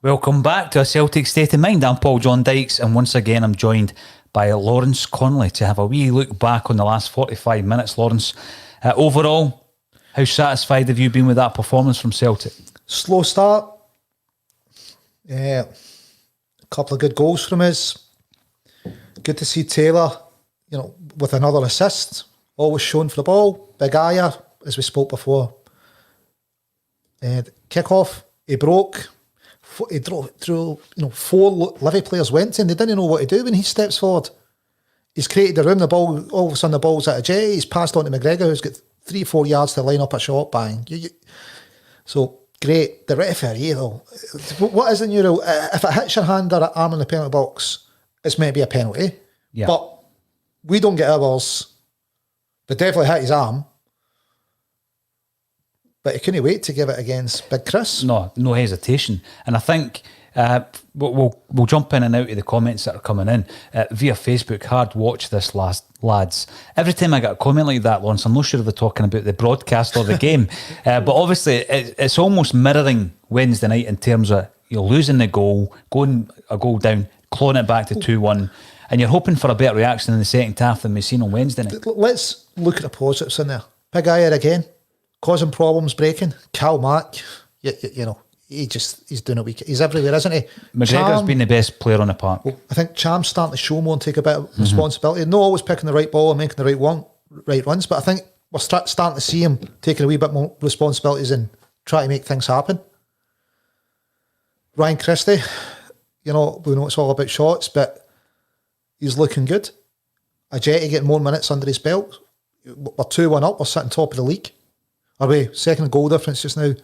Welcome back to A Celtic State of Mind. I'm Paul John Dykes, and once again I'm joined by Lawrence Connolly to have a wee look back on the last 45 minutes. Lawrence, overall, how satisfied have you been with that performance from Celtic? Slow start. Yeah, a couple of good goals from us. Good to see Taylor, with another assist. Always shown for the ball. Big Aya, as we spoke before. Kick-off, he broke. He drove through, 4 Livy players went in. They didn't know what to do when he steps forward. He's created the room, the ball, all of a sudden the ball's at a J. He's passed on to McGregor, who's got 3-4 yards to line up a shot, bang. So, great. The referee, though, what is the new rule? If it hits your hand or arm in the penalty box, it's meant to be a penalty. Yeah. But we don't get ours. But definitely hit his arm. But he couldn't wait to give it against Big Chris. No hesitation. And I think we'll jump in and out of the comments that are coming in via Facebook. Hard watch this, lads. Every time I get a comment like that, Lawrence, I'm not sure if they're talking about the broadcast or the game. But obviously, it's almost mirroring Wednesday night in terms of you're losing the goal, going a goal down, clawing it back to 2-1, and you're hoping for a better reaction in the second half than we've seen on Wednesday night. Let's look at the positives in there. Big Aya again. Causing problems, breaking. Cal Mack, he's doing it. He's everywhere, isn't he? McGregor's been the best player on the park. I think Cham's starting to show more and take a bit of responsibility. Not always picking the right ball and making the right runs, but I think we're starting to see him taking a wee bit more responsibilities and trying to make things happen. Ryan Christie, we know it's all about shots, but he's looking good. Ajeti getting more minutes under his belt. We're 2-1 up. We're sitting top of the league. Are we second goal difference just now? Are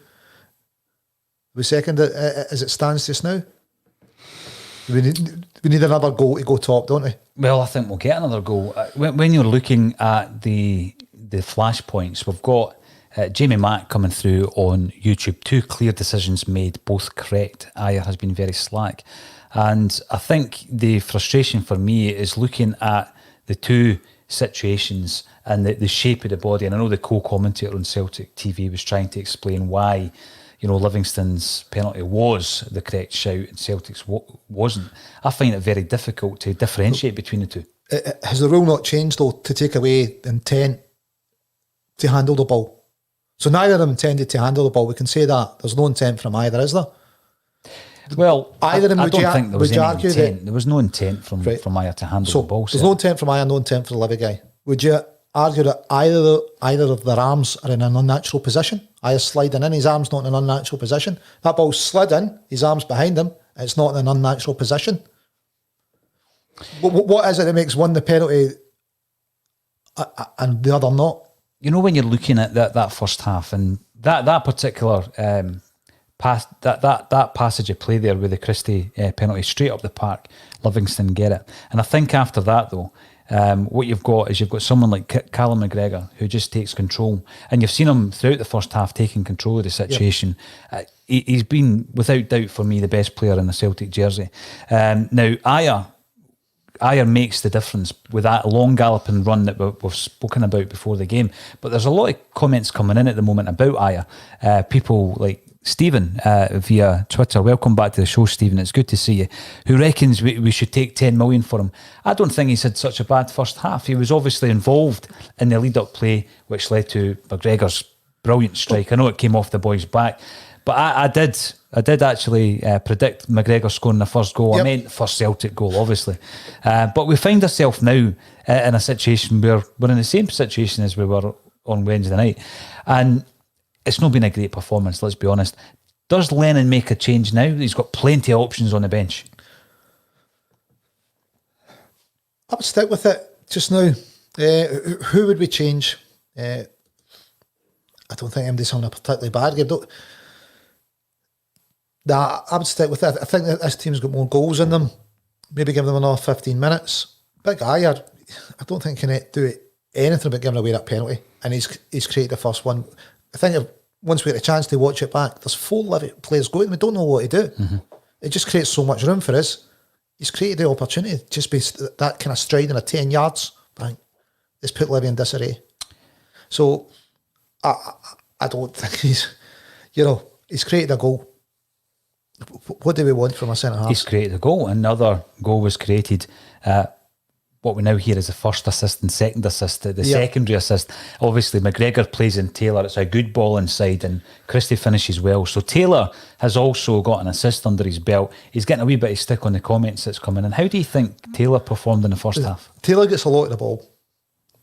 we second as it stands just now? We need another goal to go top, don't we? Well, I think we'll get another goal. When you're looking at the flashpoints, we've got Jamie Mack coming through on YouTube. 2 clear decisions made, both correct. Aya has been very slack. And I think the frustration for me is looking at the 2 situations and the shape of the body. And I know the co-commentator on Celtic TV was trying to explain why, Livingston's penalty was the correct shout and Celtic's wasn't. I find it very difficult to differentiate between the 2. Has the rule not changed, though, to take away the intent to handle the ball? So neither of them intended to handle the ball. We can say that. There's no intent from either, is there? Well, I don't think there was any argue intent. There was no intent from Aya to handle the ball. There's no intent from Aya, no intent for the Livy guy. Would you argue that either of their arms are in an unnatural position? Aya's sliding in, his arm's not in an unnatural position. That ball's slid in, his arm's behind him, it's not in an unnatural position. What is it that makes one the penalty and the other not? When you're looking at that first half and that particular that passage of play there with the Christie penalty straight up the park, Livingston get it. And I think after that, though, what you've got someone like Callum McGregor who just takes control, and you've seen him throughout the first half taking control of the situation. Yep. He's been without doubt for me the best player in the Celtic jersey. Now Aya makes the difference with that long galloping run that we've spoken about before the game. But there's a lot of comments coming in at the moment about Aya. People like Stephen via Twitter. Welcome back to the show, Stephen. It's good to see you. Who reckons we should take 10 million for him? I don't think he's had such a bad first half. He was obviously involved in the lead-up play, which led to McGregor's brilliant strike. I know it came off the boy's back, but I did actually predict McGregor scoring the first goal. Yep. I meant the first Celtic goal, obviously. But we find ourselves now in a situation where we're in the same situation as we were on Wednesday night. And it's not been a great performance, let's be honest. Does Lennon make a change now? He's got plenty of options on the bench. I would stick with it just now. Who would we change? I don't think anybody's having a particularly bad game. I would stick with it. I think that this team's got more goals in them. Maybe give them another 15 minutes. Big Aya, I don't think can do anything but giving away that penalty. And he's created the first one. I think once we get a chance to watch it back, there's 4 Livy players going. We don't know what to do. Mm-hmm. It just creates so much room for us. He's created the opportunity. Just be that kind of stride in a 10 yards. Bang. Let's put Livy in disarray. So I don't think he's created a goal. What do we want from a centre half? He's created a goal. Another goal was created. What we now hear is the first assist and second assist, the secondary assist. Obviously, McGregor plays in Taylor. It's a good ball inside, and Christie finishes well. So Taylor has also got an assist under his belt. He's getting a wee bit of stick on the comments that's coming in. How do you think Taylor performed in the first half? Taylor gets a lot of the ball.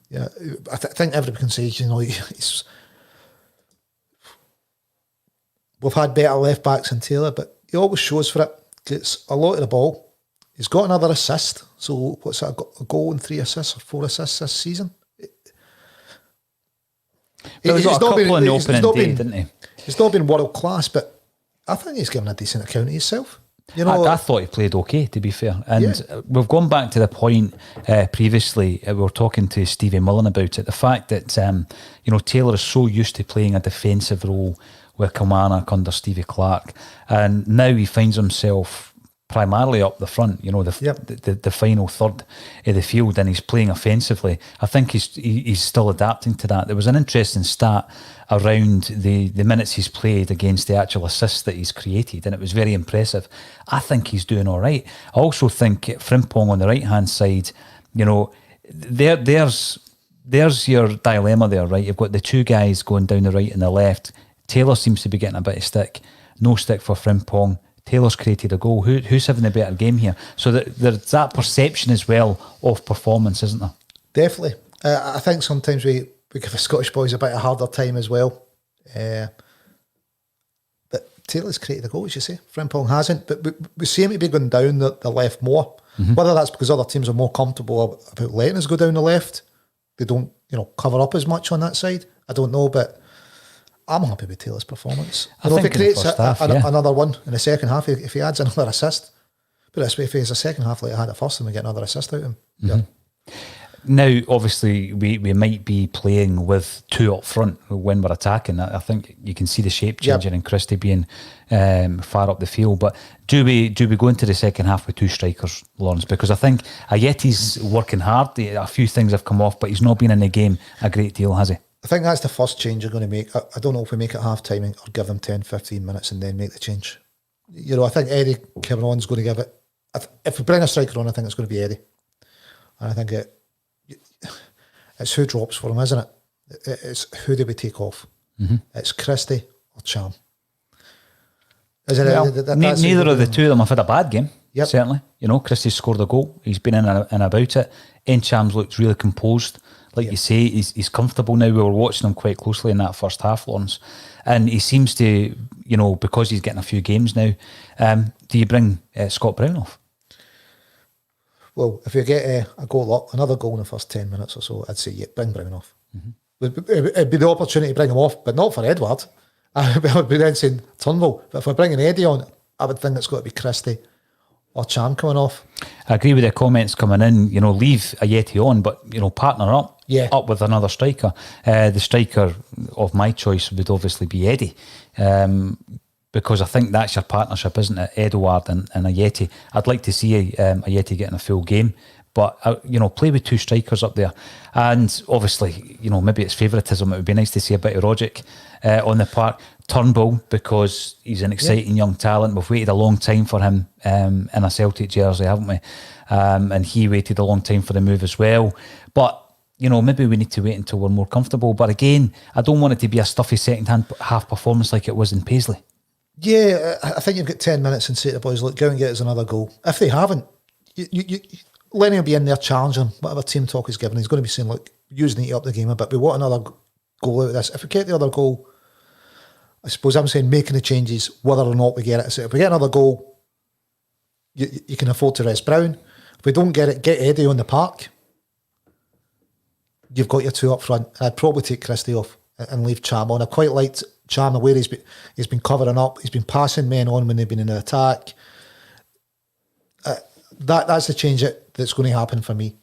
Yeah, I think everybody can say, he's. We've had better left backs than Taylor, but he always shows for it. Gets a lot of the ball. He's got another assist. So what's that? A goal and 3 assists or 4 assists this season. He's got a couple in the opening day, didn't he? He's not been world class, but I think he's given a decent account of himself. I thought he played okay, to be fair. And we've gone back to the point previously, we were talking to Stevie Mullen about it, the fact that Taylor is so used to playing a defensive role with Kilmarnock under Stevie Clark, and now he finds himself primarily up the front, the final third of the field, and he's playing offensively. I think he's still adapting to that. There was an interesting stat around the minutes he's played against the actual assists that he's created, and it was very impressive. I think he's doing all right. I also think Frimpong on the right hand side, there's your dilemma there, right? You've got the two guys going down the right and the left. Taylor seems to be getting a bit of stick. No stick for Frimpong. Taylor's created a goal. Who's having a better game here? So there's that perception as well of performance, isn't there? Definitely. I think sometimes we give the Scottish boys a bit of a harder time as well. But Taylor's created a goal, as you say. Frimpong hasn't. But we seem to be going down the left more. Mm-hmm. Whether that's because other teams are more comfortable about letting us go down the left. They don't, cover up as much on that side. I don't know, but I'm happy with Taylor's performance. If he creates another one in the second half, if he adds another assist, but this way, if he has a second half like I had at first, then we get another assist out of him. Mm-hmm. Yeah. Now, obviously, we might be playing with 2 up front when we're attacking. I think you can see the shape changing and Christie being far up the field. But do we go into the second half with 2 strikers, Lawrence? Because I think Ayeti's working hard. A few things have come off, but he's not been in the game a great deal, has he? I think that's the first change you're going to make. I don't know if we make it half time or give them 10, 15 minutes and then make the change. I think Eddie Cameron's going to give it. If we bring a striker on, I think it's going to be Eddie. And I think it's who drops for him, isn't it? It's who do we take off? Mm-hmm. It's Christie or Cham. Neither of the two of them have had a bad game, certainly. Christie's scored a goal. He's been in and about it. Cham's looked really composed. Like you say, he's comfortable now. We were watching him quite closely in that first half, Lawrence. And he seems to, because he's getting a few games now, do you bring Scott Brown off? Well, if you get a goal up, another goal in the first 10 minutes or so, I'd say, bring Brown off. Mm-hmm. It'd be the opportunity to bring him off, but not for Edward. I would be then saying Turnbull. But if we're bringing Eddie on, I would think it's got to be Christie or Cham coming off. I agree with the comments coming in. Leave Ayeti on, but partner up. Up with another striker. The striker of my choice would obviously be Eddie, because I think that's your partnership, isn't it? Edouard and Ayeti. I'd like to see Ayeti getting a full game, but play with 2 strikers up there. And obviously, maybe it's favouritism. It would be nice to see a bit of Rogic on the park. Turnbull, because he's an exciting young talent. We've waited a long time for him in a Celtic jersey, haven't we? And he waited a long time for the move as well. But maybe we need to wait until we're more comfortable. But again, I don't want it to be a stuffy second half performance like it was in Paisley. Yeah, I think you've got 10 minutes and say to the boys, look, go and get us another goal. If they haven't, Lenny will be in there challenging whatever team talk he's given. He's going to be saying, look, you need to up the game a bit. We want another goal out of this. If we get the other goal, I suppose I'm saying making the changes, whether or not we get it. So if we get another goal, you can afford to rest Brown. If we don't get it, get Eddie on the park. You've got your 2 up front. I'd probably take Christie off and leave Cham on. I quite liked Cham the way he's been covering up. He's been passing men on when they've been in an attack. That's the change that's going to happen for me.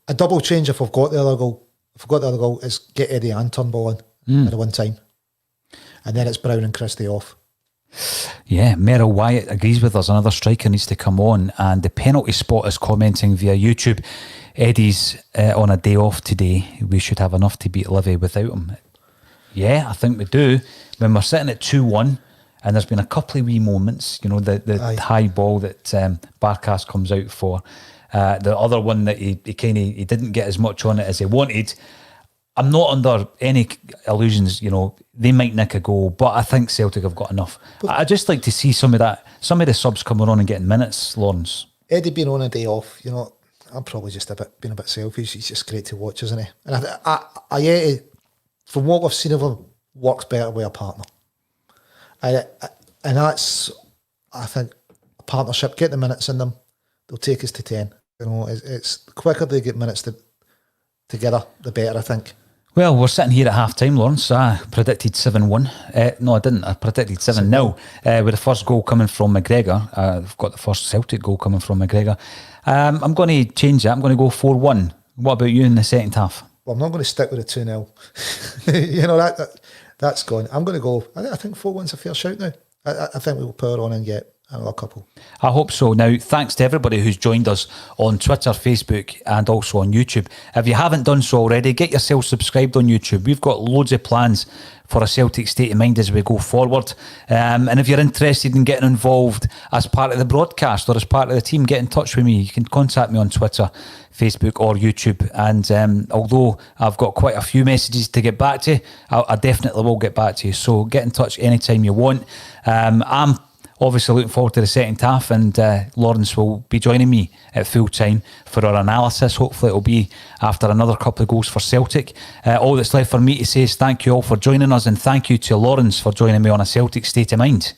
A double change if we've got the other goal. If we've got the other goal, is get Eddie and Turnbull in at one time. And then it's Brown and Christie off. Yeah, Merrill Wyatt agrees with us. Another striker needs to come on. And the penalty spot is commenting via YouTube. Eddie's on a day off today. We should have enough to beat Livy without him. Yeah, I think we do. When we're sitting at 2-1, And there's been a couple of wee moments, you know, the high ball that Barkas comes out for, the other one that he didn't get as much on it as he wanted. I'm not under any illusions, you know, they might nick a goal, but I think Celtic have got enough. I'd just like to see some of the subs coming on and getting minutes, Lawrence. Eddie being on a day off, you know, I'm probably just being a bit selfish. He's just great to watch, isn't he? And I from what we've seen of him, works better with a partner. And that's, I think, a partnership. Get the minutes in them, they'll take us to 10. You know, it's the quicker they get minutes together, the better, I think. Well, we're sitting here at half-time, Lawrence. I predicted 7-1. No, I didn't. I predicted 7-0 with the first goal coming from McGregor. I've got the first Celtic goal coming from McGregor. I'm going to change that. I'm going to go 4-1. What about you in the second half? Well, I'm not going to stick with the 2-0. You know, that's gone. I'm going to go, I think 4-1's a fair shout now. I think we'll power on and get another couple. I hope so. Now, thanks to everybody who's joined us on Twitter, Facebook and also on YouTube. If you haven't done so already, get yourself subscribed on YouTube. We've got loads of plans for a Celtic state of mind as we go forward. And if you're interested in getting involved as part of the broadcast or as part of the team, get in touch with me. You can contact me on Twitter, Facebook or YouTube. And although I've got quite a few messages to get back to, I definitely will get back to you. So get in touch anytime you want. I'm obviously looking forward to the second half, and Lawrence will be joining me at full time for our analysis. Hopefully it'll be after another couple of goals for Celtic. All that's left for me to say is thank you all for joining us, and thank you to Lawrence for joining me on A Celtic State of Mind.